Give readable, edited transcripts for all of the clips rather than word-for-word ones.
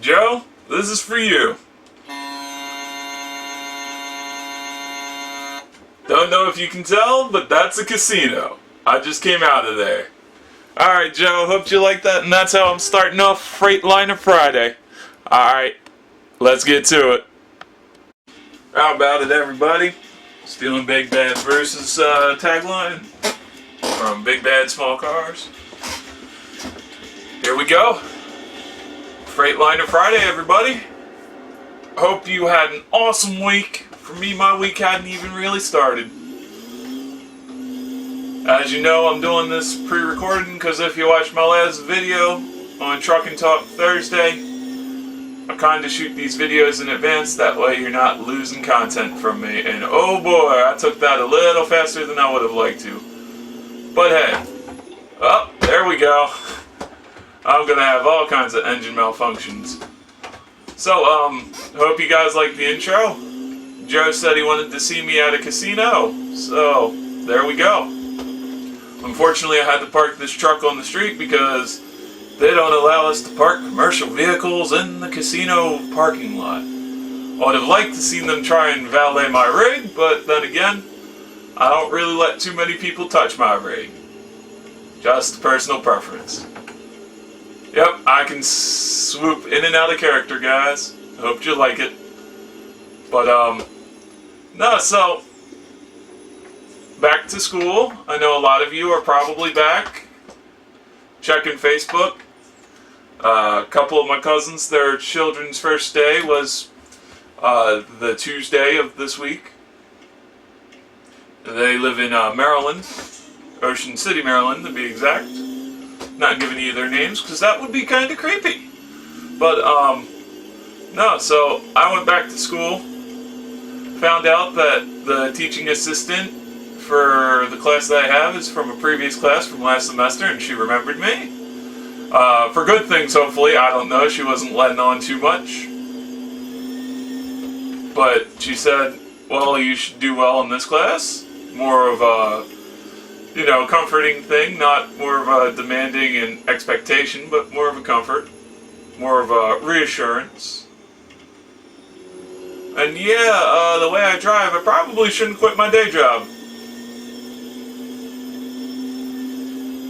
Joe, this is for you. Don't know if you can tell, but that's a casino. I just came out of there. Alright, Joe, hope you like that, and that's how I'm starting off Freightliner Friday. Alright, let's get to it. How about it, everybody? Stealing Big Bad versus tagline from Big Bad Small Cars. Here we go. Freightliner Friday, everybody. Hope you had an awesome week. For me, my week hadn't even really started. As you know, I'm doing this pre-recorded because if you watched my last video on Truck and Talk Thursday, I kind of shoot these videos in advance, that way you're not losing content from me. And oh boy, I took that a little faster than I would have liked to. But hey, oh, there we go. I'm gonna have all kinds of engine malfunctions. So, hope you guys like the intro. Joe said he wanted to see me at a casino, so there we go. Unfortunately, I had to park this truck on the street because they don't allow us to park commercial vehicles in the casino parking lot. I would have liked to see them try and valet my rig, but then again, I don't really let too many people touch my rig. Just personal preference. Yep, I can swoop in and out of character, guys. I hope you like it. But, no, so, back to school. I know a lot of you are probably back. Checking Facebook. A couple of my cousins, their children's first day was the Tuesday of this week. They live in Maryland. Ocean City, Maryland, to be exact. Not giving you their names, because that would be kind of creepy. But, no, so I went back to school. Found out that the teaching assistant for the class that I have is from a previous class from last semester, and she remembered me. For good things, hopefully. I don't know. She wasn't letting on too much. But she said, well, you should do well in this class. More of a, you know, comforting thing, not more of a demanding and expectation, but more of a comfort, more of a reassurance. And yeah, the way I drive, I probably shouldn't quit my day job.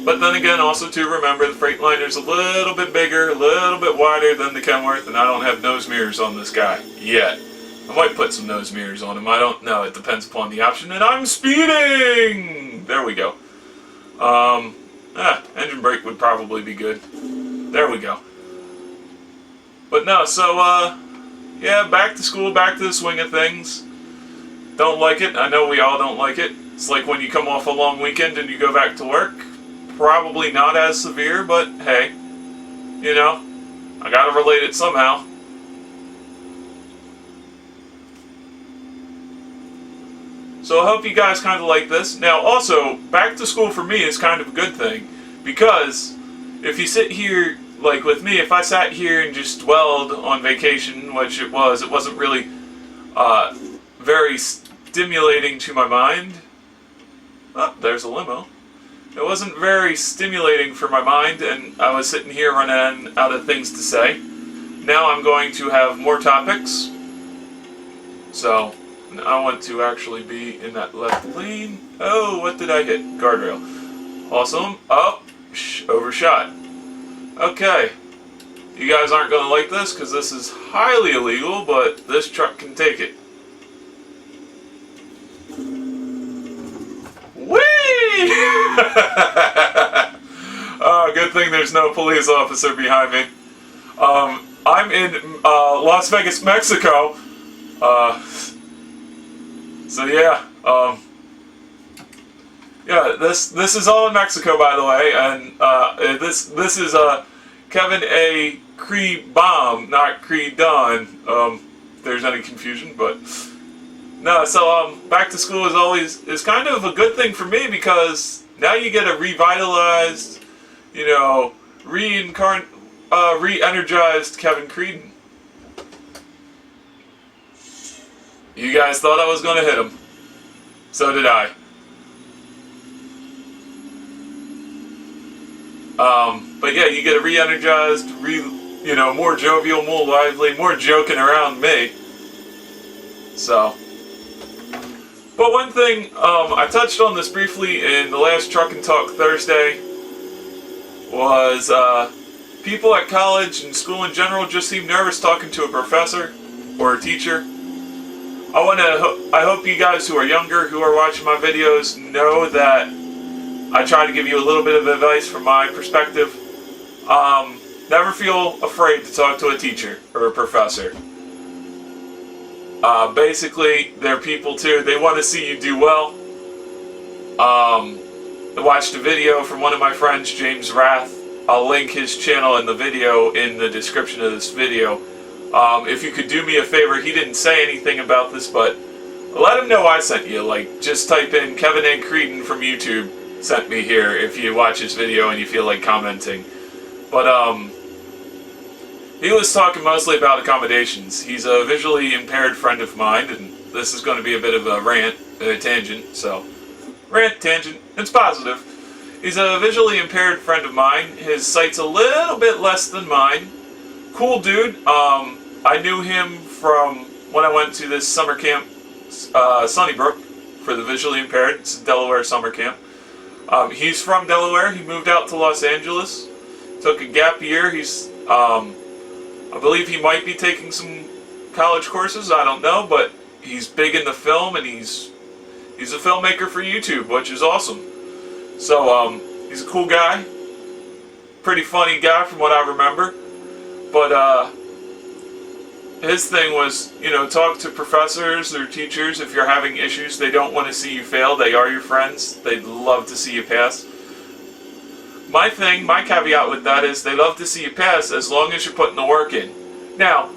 But then again, also to remember, the Freightliner's a little bit bigger, a little bit wider than the Kenworth, and I don't have nose mirrors on this guy yet. I might put some nose mirrors on him, I don't know, it depends upon the option, and I'm speeding! There we go. Engine brake would probably be good. There we go. But no, so, yeah, back to school, back to the swing of things. Don't like it, I know we all don't like it. It's like when you come off a long weekend and you go back to work. Probably not as severe, but hey, you know, I gotta relate it somehow. So I hope you guys kind of like this. Now also, back to school for me is kind of a good thing, because if you sit here, like with me, if I sat here and just dwelled on vacation, which it wasn't really very stimulating to my mind. Oh, there's a limo. It wasn't very stimulating for my mind, and I was sitting here running out of things to say. Now I'm going to have more topics. So, I want to actually be in that left lane. Oh, what did I hit? Guardrail. Awesome. Oh, overshot. Okay. You guys aren't going to like this, because this is highly illegal, but this truck can take it. Good thing there's no police officer behind me. I'm in Las Vegas, Mexico. So yeah, yeah. This is all in Mexico, by the way, and this is Kevin A. Creed Bomb, not Creed Don. If there's any confusion, but. No, so back to school is kind of a good thing for me, because now you get a revitalized, you know, re-energized Kevin Creedon. You guys thought I was going to hit him. So did I. But yeah, you get a re-energized, more jovial, more lively, more joking around me. So, but one thing, I touched on this briefly in the last Truckin' Talk Thursday, was people at college and school in general just seem nervous talking to a professor or a teacher. I hope you guys who are younger, who are watching my videos, know that I try to give you a little bit of advice from my perspective. Never feel afraid to talk to a teacher or a professor. Basically, they're people too. They want to see you do well. I watched a video from one of my friends, James Rath. I'll link his channel in the video in the description of this video. If you could do me a favor, he didn't say anything about this, but let him know I sent you. Like, just type in Kevin A. Creedon from YouTube sent me here if you watch his video and you feel like commenting. But he was talking mostly about accommodations. He's a visually impaired friend of mine, and this is going to be a bit of a rant, a tangent, so rant, tangent, it's positive. He's a visually impaired friend of mine. His sight's a little bit less than mine. Cool dude. I knew him from when I went to this summer camp, Sunnybrook, for the visually impaired. It's a Delaware summer camp. He's from Delaware. He moved out to Los Angeles. Took a gap year. He's, I believe he might be taking some college courses. I don't know, but he's big in the film, and he's a filmmaker for YouTube, which is awesome. So, he's a cool guy. Pretty funny guy from what I remember. But, his thing was, talk to professors or teachers if you're having issues. They don't want to see you fail. They are your friends. They'd love to see you pass. My caveat with that is they love to see you pass as long as you're putting the work in. Now,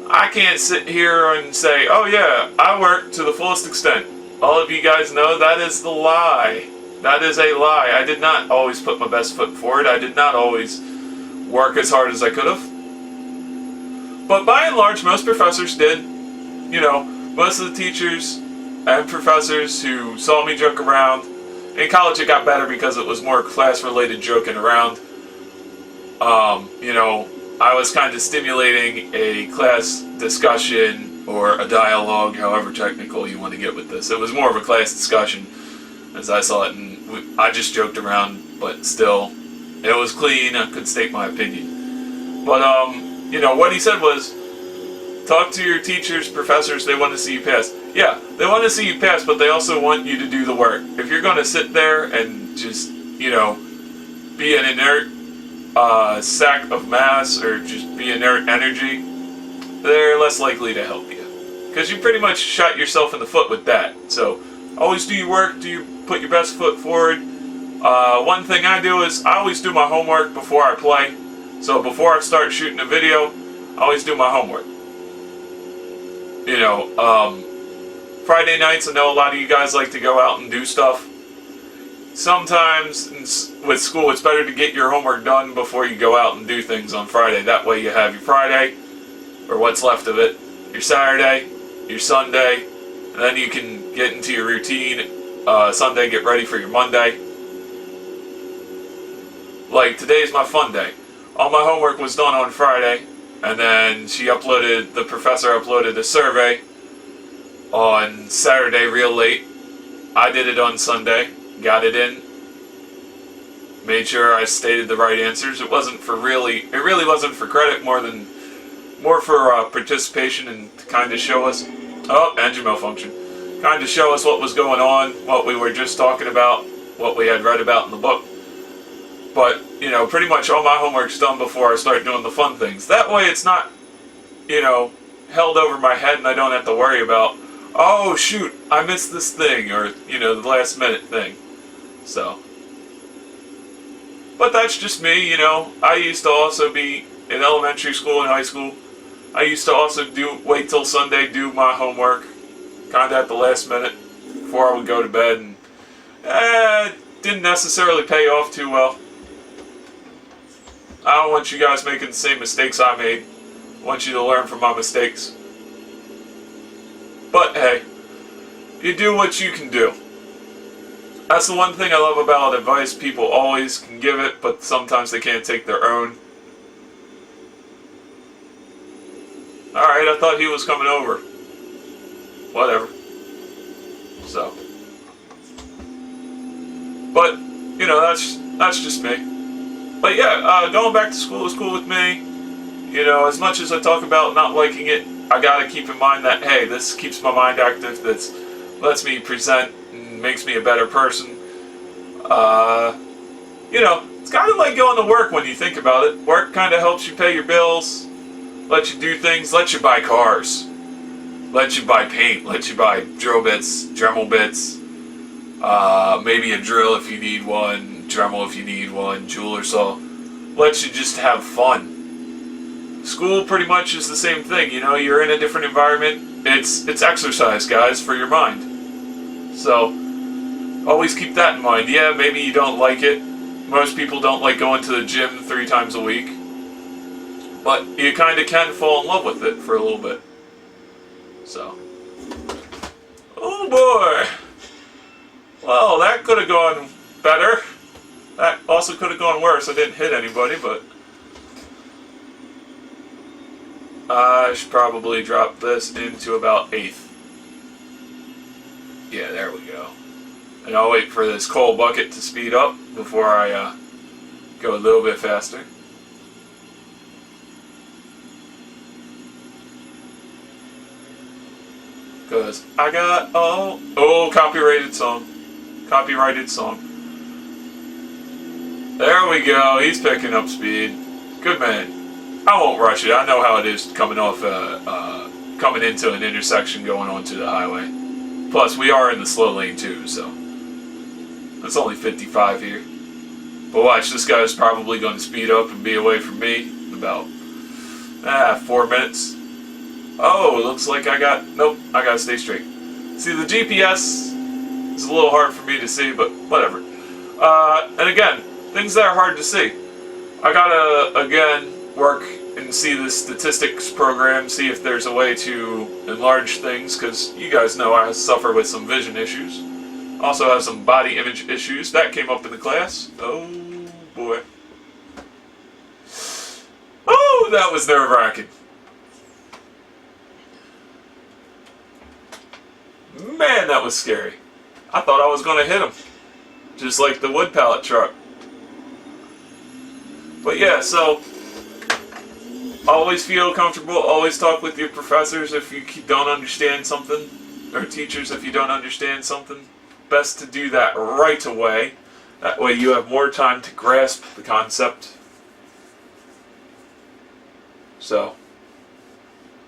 I can't sit here and say, oh yeah, I work to the fullest extent. All of you guys know that is the lie. That is a lie. I did not always put my best foot forward. I did not always work as hard as I could have. But by and large, most professors did. Most of the teachers and professors who saw me joke around. In college it got better because it was more class-related joking around. I was kind of stimulating a class discussion or a dialogue, however technical you want to get with this. It was more of a class discussion as I saw it, and I just joked around, but still, it was clean. I could state my opinion. But, what he said was, talk to your teachers, professors, they want to see you pass. Yeah, they want to see you pass, but they also want you to do the work. If you're going to sit there and just, be an inert sack of mass or just be inert energy, they're less likely to help you. Because you pretty much shot yourself in the foot with that. So, always do your work, put your best foot forward. One thing I do is I always do my homework before I play. So before I start shooting a video, I always do my homework. Friday nights, I know a lot of you guys like to go out and do stuff. Sometimes with school, it's better to get your homework done before you go out and do things on Friday. That way you have your Friday, or what's left of it, your Saturday, your Sunday, and then you can get into your routine. Sunday, get ready for your Monday. Like, today's my fun day. All my homework was done on Friday, and then the professor uploaded a survey on Saturday real late. I did it on Sunday, got it in, made sure I stated the right answers. It really wasn't for credit, more for participation and to kind of show us, engine malfunction, kind of show us what was going on, what we were just talking about, what we had read about in the book. But, pretty much all my homework's done before I start doing the fun things. That way it's not, held over my head and I don't have to worry about, oh shoot, I missed this thing, or, the last minute thing. So. But that's just me, I used to also be in elementary school and high school. I used to also wait till Sunday, do my homework, kind of at the last minute, before I would go to bed, and it didn't necessarily pay off too well. I don't want you guys making the same mistakes I made. I want you to learn from my mistakes. But hey, you do what you can do. That's the one thing I love about advice. People always can give it, but sometimes they can't take their own. alright, I thought he was coming over. Whatever. So. But, you know, that's just me. But yeah, going back to school is cool with me. You know, as much as I talk about not liking it, I gotta keep in mind that, hey, this keeps my mind active, that lets me present and makes me a better person. You know, it's kind of like going to work when you think about it. Work kind of helps you pay your bills, let you do things, let you buy cars, let you buy paint, let you buy drill bits, Dremel bits, maybe a drill if you need one, Dremel if you need one, jeweler saw. Let you just have fun. School pretty much is the same thing, you know, you're in a different environment. It's exercise, guys, for your mind. So, always keep that in mind. Yeah, maybe you don't like it. Most people don't like going to the gym 3 times a week. But you kind of can fall in love with it for a little bit. So. Oh boy. Well, that could have gone better. That also could have gone worse. I didn't hit anybody, but I should probably drop this into about 1/8. Yeah, there we go. And I'll wait for this coal bucket to speed up before I go a little bit faster. Because I got, copyrighted song. Copyrighted song. There we go. He's picking up speed. Good man. I won't rush it. I know how it is coming off, coming into an intersection going onto the highway. Plus, we are in the slow lane too, so it's only 55 here. But watch, this guy's probably going to speed up and be away from me in about 4 minutes. Oh, it looks like I gotta stay straight. See, the GPS is a little hard for me to see, but whatever. And again, things that are hard to see. I gotta, again, work and see the statistics program, see if there's a way to enlarge things, because you guys know I suffer with some vision issues. Also have some body image issues. That came up in the class. Oh, boy. Oh, that was nerve-wracking. Man, that was scary. I thought I was going to hit him. Just like the wood pallet truck. But yeah, so always feel comfortable. Always talk with your professors if you don't understand something. Or teachers if you don't understand something. Best to do that right away. That way you have more time to grasp the concept. So.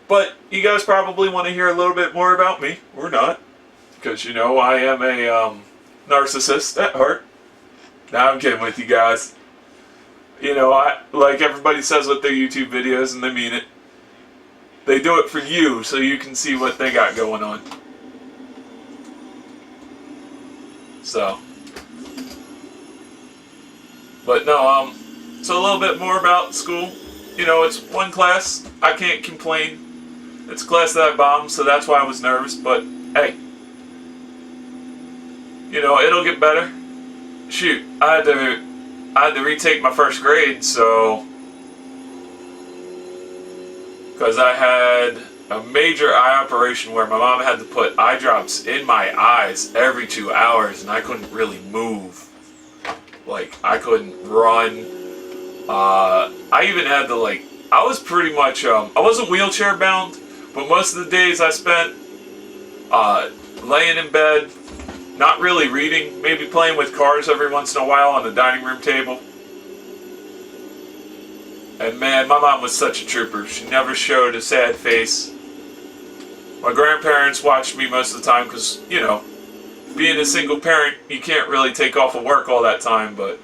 But you guys probably want to hear a little bit more about me, or not, because you know I am a narcissist at heart. Now I'm kidding with you guys. You know, like everybody says with their YouTube videos, and they mean it. They do it for you, so you can see what they got going on. So, but no, so a little bit more about school. You know, it's one class. I can't complain. It's a class that I bombed, so that's why I was nervous, but hey. You know, it'll get better. Shoot, I had to retake my first grade, so because I had a major eye operation where my mom had to put eye drops in my eyes every 2 hours, and I couldn't really move. Like, I couldn't run. I even had to, like, I was pretty much, I wasn't wheelchair bound, but most of the days I spent laying in bed, not really reading, maybe playing with cars every once in a while on the dining room table. And man, my mom was such a trooper. She never showed a sad face. My grandparents watched me most of the time because, you know, being a single parent, you can't really take off of work all that time, but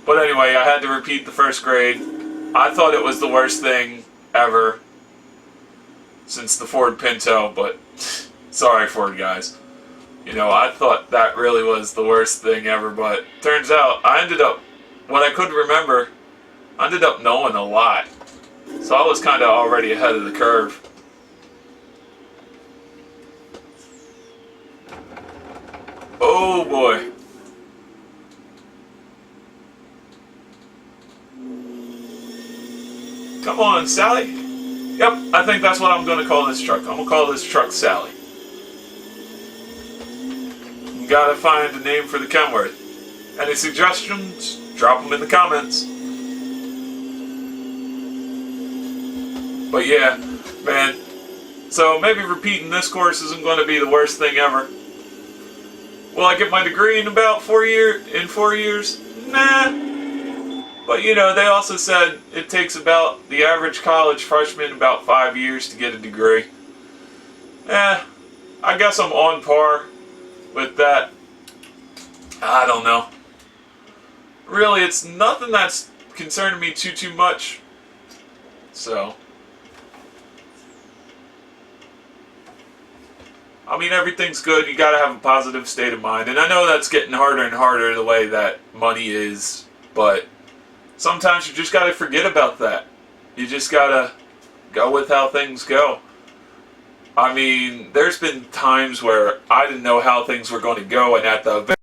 anyway, I had to repeat the first grade. I thought it was the worst thing ever since the Ford Pinto, but sorry Ford guys. You know, I thought that really was the worst thing ever, but turns out I ended up, what I could remember, I ended up knowing a lot. So I was kind of already ahead of the curve. Oh boy. Come on, Sally. Yep, I think that's what I'm going to call this truck. I'm going to call this truck Sally. You gotta find a name for the Kenworth. Any suggestions? Drop them in the comments. But yeah, man. So maybe repeating this course isn't going to be the worst thing ever. Will I get my degree in about 4 years? Nah. But you know, they also said it takes about the average college freshman about 5 years to get a degree. I guess I'm on par with that. I don't know. Really, it's nothing that's concerning me too much. So, I mean, everything's good. You gotta have a positive state of mind. And I know that's getting harder and harder the way that money is, but sometimes you just gotta forget about that. You just gotta go with how things go. I mean, there's been times where I didn't know how things were going to go, and at the